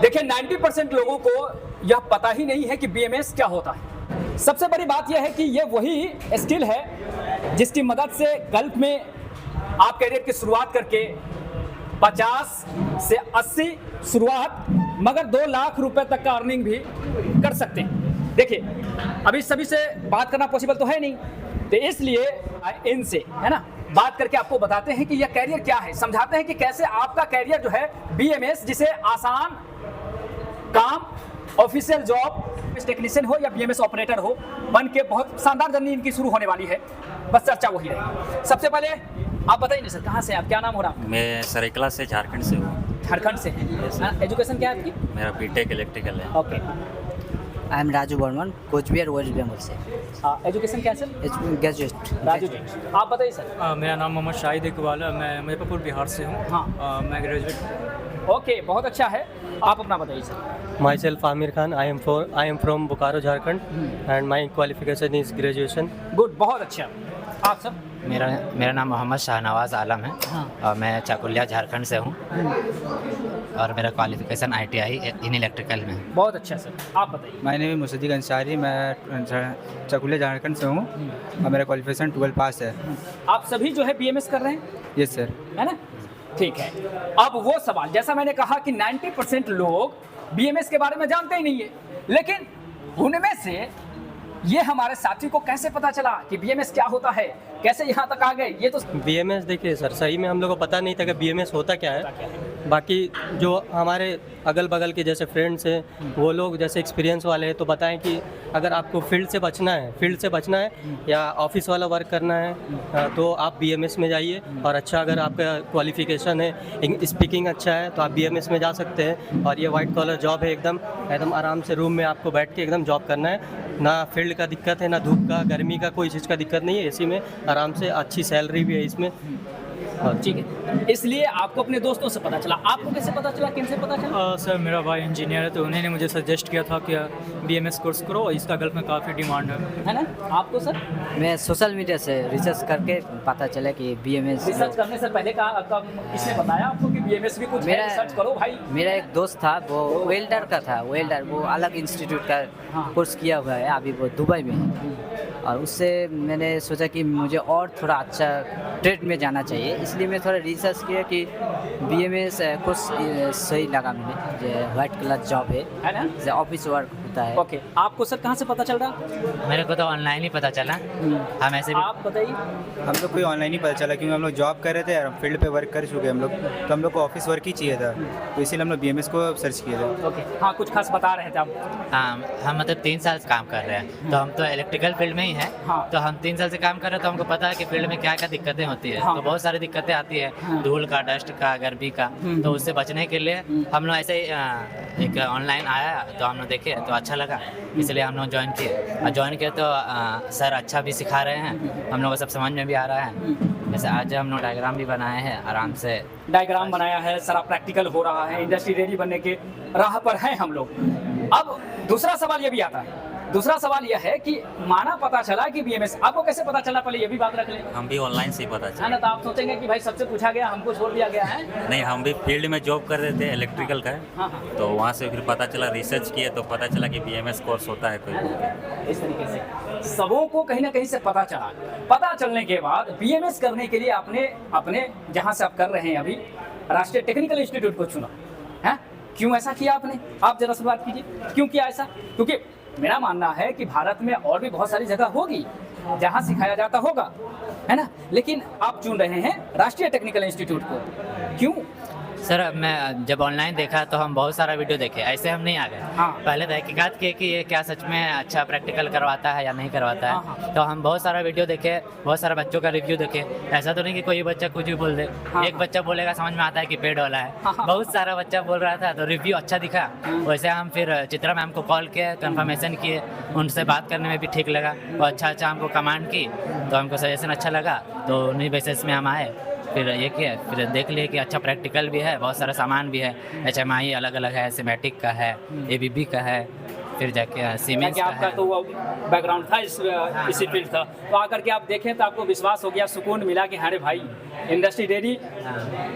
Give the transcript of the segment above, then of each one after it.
देखिए 90% लोगों को यह पता ही नहीं है कि बीएमएस क्या होता है। सबसे बड़ी बात यह है कि यह वही स्किल है जिसकी मदद से गल्फ में आप करियर की शुरुआत करके 50 से 80 शुरुआत, मगर 2 लाख रुपए तक का अर्निंग भी कर सकते हैं। देखिए अभी सभी से बात करना पॉसिबल तो है नहीं, तो इसलिए इनसे है ना बात करके आपको बताते हैं कि यह कैरियर क्या है, समझाते हैं कि कैसे आपका कैरियर जो है बीएमएस, जिसे आसान काम, ऑफिशियल जॉब, टेक्नीशियन हो या बीएमएस ऑपरेटर हो, बन के बहुत शानदार जर्नी इनकी शुरू होने वाली है। बस चर्चा वही रहेगी। सबसे पहले आप बताइए ना सर, कहाँ से आप, क्या नाम हो रहा है? मैं सरायकला से, झारखंड से हूँ। झारखंड से हैं। एजुकेशन क्या है आपकी? मेरा बीटेक इलेक्ट्रिकल है। Okay. I am Raju Barman, Cooch Behar West Bengal से। एजुकेशन क्या है सर? ग्रेजुएट। राजू जी, आप बताइए सर। मेरा नाम मोहम्मद शाहिद इकबाल है, मैं मुजफ्फरपुर बिहार से हूँ। हाँ। मैं ग्रेजुएट। ओके, बहुत अच्छा है। आप अपना बताइए sir. Myself Amir Khan. I am from Bokaro, Jharkhand, and my qualification is graduation. Good, बहुत अच्छा। आप सर? मेरा नाम मोहम्मद शाहनवाज आलम है। हाँ। और मैं चाकुलिया झारखंड से हूँ और मेरा क्वालिफिकेशन ITI इन इलेक्ट्रिकल में है। बहुत अच्छा सर। आप बताइए। माय नेम मुसद्दिक अंसारी, मैं चाकुलिया झारखंड से हूँ और मेरा क्वालिफिकेशन 12 पास है। आप सभी जो है बीएमएस कर रहे हैं, यस सर। है ना? ठीक है। अब वो सवाल, जैसा मैंने कहा कि 90% लोग बीएमएस के बारे में जानते ही नहीं है, लेकिन उनमें से ये हमारे साथी को कैसे पता चला कि बीएमएस क्या होता है, कैसे यहाँ तक आ गए, ये तो BMS देखिए सर, सही में हम लोग को पता नहीं था कि BMS होता क्या है। बाकी जो हमारे अगल बगल के जैसे फ्रेंड्स हैं, वो लोग जैसे एक्सपीरियंस वाले हैं, तो बताएं कि अगर आपको फील्ड से बचना है या ऑफिस वाला वर्क करना है तो आप BMS में जाइए। और अच्छा, अगर आपका क्वालिफिकेशन है, स्पीकिंग अच्छा है, तो आप BMS में जा सकते हैं। और ये वाइट कॉलर जॉब है, एकदम आराम से रूम में आपको बैठ के एकदम जॉब करना है। ना फील्ड का दिक्कत है, ना धूप का, गर्मी का, कोई चीज़ का दिक्कत नहीं है। एसी में आराम से, अच्छी सैलरी भी है इसमें। ठीक है। इसलिए आपको अपने दोस्तों से पता चला, आपको कैसे पता चला, किन से पता चला? सर मेरा भाई इंजीनियर है, तो उन्होंने मुझे सजेस्ट किया था कि BMS कोर्स करो, इसका गल्फ में काफ़ी डिमांड है ना? आपको सर? मैं सोशल मीडिया से रिसर्च करके पता चला कि BMS। रिसर्च करने से पहले किसने बताया आपको कि बीएमएस भी कुछ है, रिसर्च करो भाई? मेरा एक दोस्त था, वो वेल्डर का था, वो अलग इंस्टीट्यूट का कोर्स किया हुआ है, अभी वो दुबई में है। और उससे मैंने सोचा कि मुझे और थोड़ा अच्छा ट्रेड में जाना चाहिए, इसलिए मैं थोड़ा रिसर्च किया कि BMS कोर्स सही लगा मुझे। वाइट कलर जॉब है ना, जैसे ऑफिस वर्क होता है। ओके। आपको सर कहाँ से पता चल रहा? मेरे को तो ऑनलाइन ही पता चला। हम ऐसे भी आप बताइए। हम लोग को ऑनलाइन ही पता चला, क्योंकि हम लोग जॉब कर रहे थे और फील्ड पे वर्क कर चुके हम लोग, तो हम लोग को ऑफिस वर्क ही चाहिए था, तो इसीलिए हम लोग BMS को सर्च किए थे। ओके। हाँ, कुछ खास बता रहे थे आप। हाँ, हम मतलब 3 साल से काम कर रहे हैं, तो हम तो इलेक्ट्रिकल फील्ड में ही हैं। हाँ। तो हम 3 साल से काम कर रहे हैं, तो हमको पता है कि फील्ड में क्या क्या दिक्कतें होती है। हाँ। तो बहुत सारी दिक्कतें आती है, धूल का, डस्ट का, गर्मी का। तो उससे बचने के लिए हम लोग ऐसे ही एक ऑनलाइन आया, तो हम लोग देखे तो अच्छा लगा, इसलिए हम लोग ज्वाइन किए। और ज्वाइन किए तो सर अच्छा भी सिखा रहे हैं, हम लोग को सब समझ में भी आ रहा है। जैसे आज हम लोग डायग्राम भी बनाए हैं, आराम से डायग्राम बनाया है, सारा प्रैक्टिकल हो रहा है, इंडस्ट्री रेडी बनने के राह पर हैं हम लोग। अब दूसरा सवाल ये भी आता है, दूसरा सवाल यह है कि माना पता चला कि BMS, आपको कैसे पता चला, पहले ये भी बात रख लें। हम भी ऑनलाइन से ही पता है चला। ना? तो आप सोचेंगे कि भाई सबसे पूछा गया, हमको छोड़ दिया गया है। नहीं, हम भी फील्ड में जॉब कर रहे थे, इलेक्ट्रिकल का है। हाँ हाँ। तो वहाँ से फिर पता चला, रिसर्च किए तो पता चला कि BMS कोर्स होता है कोई। इस तरीके से सबों को कहीं ना कहीं से पता चला। पता चलने के बाद BMS करने के लिए आपने अपने जहाँ से आप कर रहे हैं अभी, राष्ट्रीय टेक्निकल इंस्टीट्यूट को चुना है। क्यों ऐसा किया आपने? आप जरा से बात कीजिए, क्यों किया ऐसा? क्योंकि मेरा मानना है कि भारत में और भी बहुत सारी जगह होगी जहाँ सिखाया जाता होगा, है ना, लेकिन आप चुन रहे हैं राष्ट्रीय टेक्निकल इंस्टीट्यूट को, क्यों? सर मैं जब ऑनलाइन देखा तो हम बहुत सारा वीडियो देखे, ऐसे हम नहीं आ गए। हाँ। पहले तहकीकात किए कि ये क्या सच में अच्छा प्रैक्टिकल करवाता है या नहीं करवाता है। हाँ। तो हम बहुत सारा वीडियो देखे, बहुत सारे बच्चों का रिव्यू देखे। ऐसा तो नहीं कि कोई बच्चा कुछ भी बोल दे। हाँ। एक बच्चा बोलेगा समझ में आता है कि पेड वाला है। हाँ। बहुत सारा बच्चा बोल रहा था, तो रिव्यू अच्छा दिखा। वैसे हम फिर चित्रा मैम को कॉल किए, कंफर्मेशन किए, उनसे बात करने में भी ठीक लगा और अच्छा हमको कमांड की, तो हमको सजेशन अच्छा लगा, तो उन्हीं बेसिस में हम आए। फिर ये किया, फिर देख लिए कि अच्छा प्रैक्टिकल भी है, बहुत सारा सामान भी है, HMI अलग अलग है, सिमेटिक का है, ABB का है, फिर जाके सीमेंस का आपका है। तो वो बैकग्राउंड था, इसी फील्ड था, तो आकर के आप देखें तो आपको विश्वास हो गया, सुकून मिला कि अरे भाई इंडस्ट्री रेडी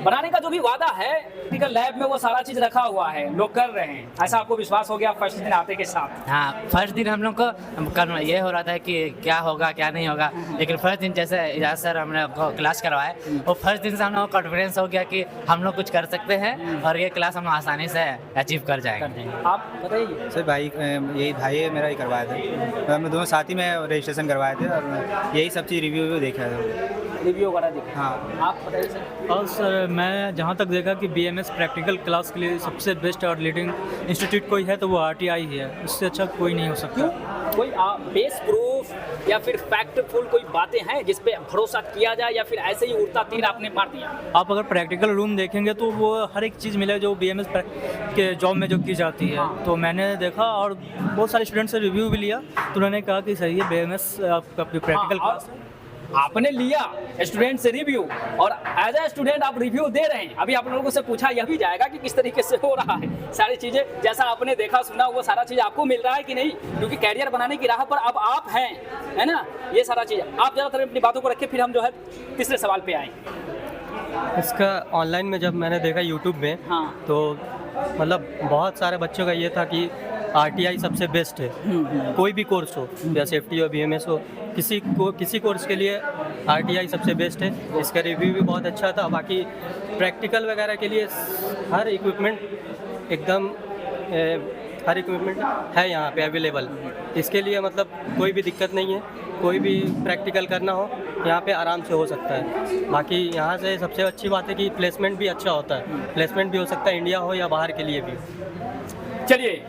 बनाने का जो भी वादा है, टेक्निकल लैब में वो सारा चीज रखा हुआ है, लोग कर रहे हैं, ऐसा आपको विश्वास हो गया फर्स्ट दिन आते के साथ? हाँ, फर्स्ट दिन हम लोग को ये हो रहा था कि क्या होगा क्या नहीं होगा, लेकिन फर्स्ट दिन जैसे इजाज़ सर हमने क्लास करवाए, वो फर्स्ट दिन से हम लोग को कॉन्फिडेंस हो गया कि हम लोग कुछ कर सकते हैं और ये क्लास हम लोग आसानी से अचीव कर जाएंगे। आप बताइए। सर भाई यही भाई है मेरा ही करवाया था, तो हम दोनों साथ ही में रजिस्ट्रेशन करवाए थे और यही सब चीज़ रिव्यू देखा था। रिव्यू वगैरह देखा? हाँ। आप बताइए सर। और सर मैं जहाँ तक देखा कि BMS प्रैक्टिकल क्लास के लिए सबसे बेस्ट और लीडिंग इंस्टीट्यूट कोई है तो वो RTI ही है, उससे अच्छा कोई नहीं हो सकता। क्यों? कोई बेस प्रूफ या फिर फैक्टफुल कोई बातें हैं जिस पे भरोसा किया जाए, या फिर ऐसे ही उड़ता तीर आपने मार दिया? आप अगर प्रैक्टिकल रूम देखेंगे तो वो हर एक चीज़ मिले जो BMS के जॉब में जो की जाती है। तो मैंने देखा और बहुत सारे स्टूडेंट से रिव्यू भी लिया तो उन्होंने कहा कि सही है, BMS आपका प्रैक्टिकल क्लास है। आपने लिया स्टूडेंट से रिव्यू और एज ए स्टूडेंट आप रिव्यू दे रहे हैं। अभी आप लोगों से पूछा यह भी जाएगा कि किस तरीके से हो रहा है सारी चीज़ें, जैसा आपने देखा सुना वो सारा चीज़ आपको मिल रहा है कि नहीं, क्योंकि कैरियर बनाने की राह पर अब आप हैं, है ना। ये सारा चीज़ आप ज़्यादातर अपनी बातों को रखें, फिर हम जो है तीसरे सवाल पे आए। इसका ऑनलाइन में जब मैंने देखा यूट्यूब में, हाँ। तो मतलब बहुत सारे बच्चों का ये था कि RTI सबसे बेस्ट है, कोई भी कोर्स हो, या सेफ्टी हो BMS हो, किसी कोर्स के लिए RTI सबसे बेस्ट है। इसका रिव्यू भी बहुत अच्छा था। बाकी प्रैक्टिकल वगैरह के लिए हर इक्विपमेंट एकदम हर इक्विपमेंट है यहाँ पे अवेलेबल। इसके लिए मतलब कोई भी दिक्कत नहीं है, कोई भी प्रैक्टिकल करना हो यहाँ पे आराम से हो सकता है। बाकी यहाँ से सबसे अच्छी बात है कि प्लेसमेंट भी अच्छा होता है, प्लेसमेंट भी हो सकता है इंडिया हो या बाहर के लिए भी। चलिए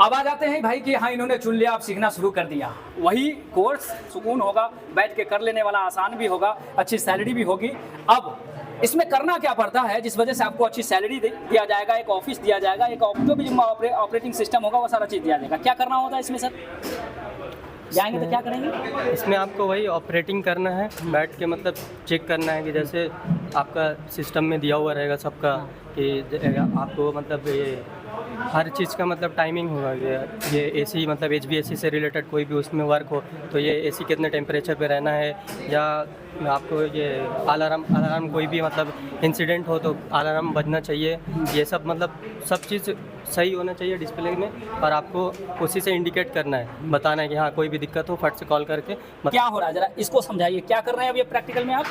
अब आ जाते हैं भाई कि हाँ इन्होंने चुन लिया, आप सीखना शुरू कर दिया, वही कोर्स सुकून होगा, बैठ के कर लेने वाला आसान भी होगा, अच्छी सैलरी भी होगी। अब इसमें करना क्या पड़ता है जिस वजह से आपको अच्छी सैलरी दिया जाएगा, एक ऑफिस दिया जाएगा, एक जो भी ऑपरेटिंग सिस्टम होगा वो सारा चीज़ दिया जाएगा। क्या करना होता है इसमें सर? जाएंगे तो क्या करेंगे? इसमें आपको वही ऑपरेटिंग करना है, बैठ के मतलब चेक करना है कि जैसे आपका सिस्टम में दिया हुआ रहेगा सबका कि आपको मतलब ये हर चीज़ का मतलब टाइमिंग होगा। ये AC मतलब HVAC से रिलेटेड कोई भी उसमें वर्क हो तो ये AC कितने टेम्परेचर पे रहना है, या आपको ये अलार्म कोई भी मतलब इंसिडेंट हो तो अलार्म बजना चाहिए। ये सब मतलब सब चीज़ सही होना चाहिए डिस्प्ले में, और आपको उसी से इंडिकेट करना है, बताना है कि हाँ कोई भी दिक्कत हो फट से कॉल करके क्या हो रहा है, जरा इसको समझाइए। क्या कर रहे हैं अभी प्रैक्टिकल में आप?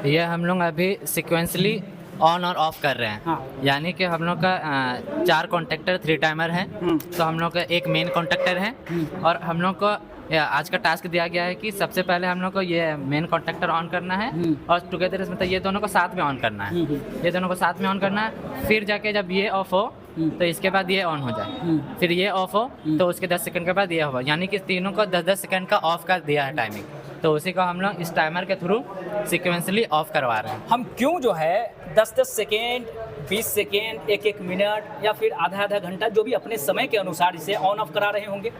ये हम लोग अभी सिक्वेंसली ऑन और ऑफ कर रहे हैं। हाँ। यानी कि हम लोग का 4 कॉन्टेक्टर 3 टाइमर हैं, तो हम लोग का एक मेन कॉन्टेक्टर है और हम लोग को आज का टास्क दिया गया है कि सबसे पहले हम लोग को ये मेन कॉन्टेक्टर ऑन करना है और टुगेदर मतलब ये दोनों को साथ में ऑन करना है, ये दोनों को साथ में ऑन करना है। फिर जाके जब ये ऑफ हो तो इसके बाद ये ऑन हो जाए, फिर ये ऑफ हो तो उसके 10 सेकंड के बाद ये हो, यानी कि तीनों को 10-10 सेकंड का ऑफ कर दिया है टाइमिंग। तो उसी को हम लोग इस टाइमर के थ्रू सिक्वेंसली ऑफ करवा रहे हैं। हम क्यों जो है 10-10 सेकेंड, 20 सेकेंड, 1-1 मिनट या फिर आधा आधा घंटा जो भी अपने समय के अनुसार इसे ऑन ऑफ करा रहे होंगे,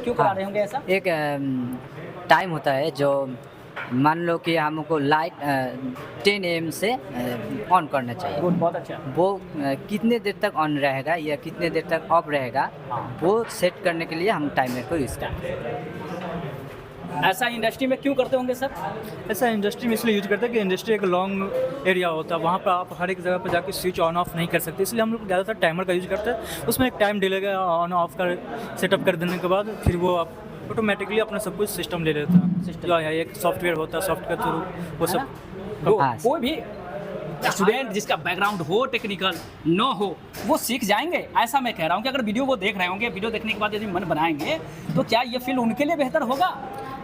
क्यों करा रहे होंगे ऐसा? एक टाइम होता है जो मान लो कि हमको लाइट 10 AM से ऑन करना चाहिए। बहुत अच्छा। वो कितने देर तक ऑन रहेगा या कितने देर तक ऑफ रहेगा, वो सेट करने के लिए हम टाइमर को यूज़ करते हैं। ऐसा इंडस्ट्री में क्यों करते होंगे सर? ऐसा इंडस्ट्री में इसलिए यूज करते हैं कि इंडस्ट्री एक लॉन्ग एरिया होता है, वहाँ पर आप हर एक जगह पर जाकर स्विच ऑन ऑफ नहीं कर सकते, इसलिए हम लोग ज़्यादातर टाइमर का यूज करते हैं। उसमें एक टाइम डिले का ऑन ऑफ कर सेटअप कर देने के बाद फिर वो आप ऑटोमेटिकली अपना सब कुछ सिस्टम ले लेता है। जो है एक सॉफ्टवेयर होता है, सॉफ्टवेयर थ्रू वो सब कोई भी स्टूडेंट जिसका बैकग्राउंड हो टेक्निकल न हो वो सीख जाएंगे। ऐसा मैं कह रहा हूँ कि अगर वीडियो वो देख रहे होंगे, वीडियो देखने के बाद यदि मन बनाएंगे तो क्या ये फील्ड उनके लिए बेहतर होगा?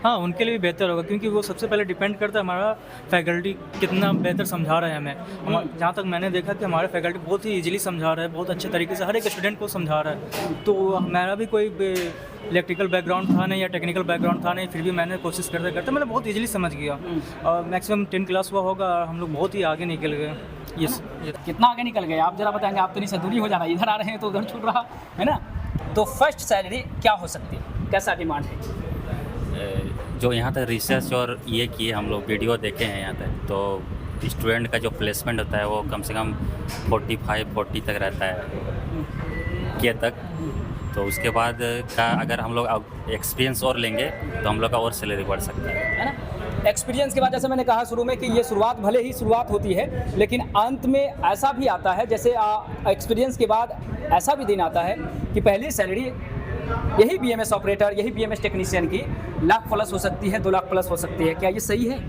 हाँ, उनके लिए भी बेहतर होगा, क्योंकि वो सबसे पहले डिपेंड करता है हमारा फैकल्टी कितना बेहतर समझा रहा है हमें। जहाँ तक मैंने देखा कि हमारे फैकल्टी बहुत ही इजीली समझा रहा है, बहुत अच्छे तरीके से हर एक स्टूडेंट को समझा रहा है। तो मेरा भी कोई इलेक्ट्रिकल बैकग्राउंड था नहीं या टेक्निकल बैकग्राउंड था नहीं, फिर भी मैंने कोशिश करते करते मैंने बहुत इजीली समझ गया और मैक्सिमम 10 क्लास हुआ होगा, हम लोग बहुत ही आगे निकल गए। यस। कितना आगे निकल गए आप जरा बताएंगे? आप तो नहीं से दूरी हो जा रहा है, इधर आ रहे हैं तो उधर छूट रहा है ना। तो फर्स्ट सैलरी क्या हो सकती है, कैसा डिमांड है? जो यहाँ तक रिसर्च और ये किए हम लोग वीडियो देखे हैं यहाँ तक, तो स्टूडेंट का जो प्लेसमेंट होता है वो कम से कम 45-40 तक रहता है के तक। तो उसके बाद का अगर हम लोग एक्सपीरियंस और लेंगे तो हम लोग का और सैलरी बढ़ सकता है ना। एक्सपीरियंस के बाद जैसे मैंने कहा शुरू में कि ये शुरुआत भले ही शुरुआत होती है, लेकिन अंत में ऐसा भी आता है, जैसे एक्सपीरियंस के बाद ऐसा भी दिन आता है कि पहली सैलरी यही बीएमएस ऑपरेटर, यही बीएमएस टेक्नीशियन की लाख प्लस हो सकती है, 2 लाख प्लस हो सकती है। क्या ये सही है?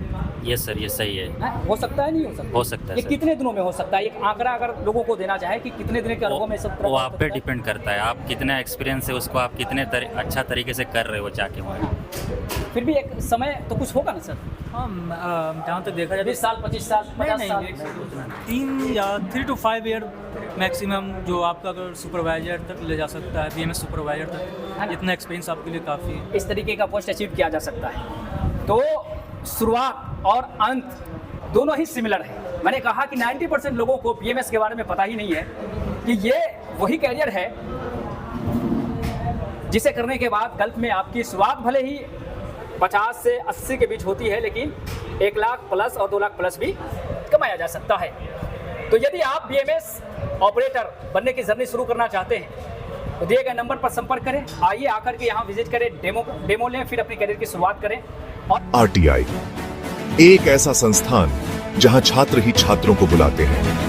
ये सर, ये सही है। हो सकता है, नहीं हो सकता? हो सकता है ये सर। कितने दिनों में हो सकता है? एक आंकड़ा अगर लोगों को देना चाहे कि कितने दिन के अनुभव में सब वो आप पे डिपेंड करता है, आप कितना एक्सपीरियंस है उसको, आप कितने अच्छा तरीके से कर रहे हो जाके वहाँ। फिर भी एक समय तो कुछ होगा ना सर? हाँ, जहाँ तक देखा जाए 20 साल, 25 साल, 50 साल? 3 या 3 to 5 ईयर मैक्सिमम, जो आपका अगर सुपरवाइजर तक ले जा सकता है, बीएमएस सुपरवाइजर तक, इतना एक्सपीरियंस आपके लिए काफ़ी है। इस तरीके का पोस्ट अचीव किया जा सकता है। तो शुरुआत और अंत दोनों ही सिमिलर है। मैंने कहा कि 90% लोगों को बीएमएस के बारे में पता ही नहीं है कि ये वही कैरियर है जिसे करने के बाद गल्फ में आपकी शुरुआत भले ही 50 से 80 के बीच होती है, लेकिन 1 लाख प्लस और 2 लाख प्लस भी कमाया जा सकता है। तो यदि आप बीएमएस ऑपरेटर बनने की जर्नी शुरू करना चाहते हैं तो दिए गए नंबर पर संपर्क करें, आइए आकर के यहाँ विजिट करें, डेमो लें, फिर अपनी करियर की शुरुआत करें। और RTI एक ऐसा संस्थान जहां छात्र ही छात्रों को बुलाते हैं।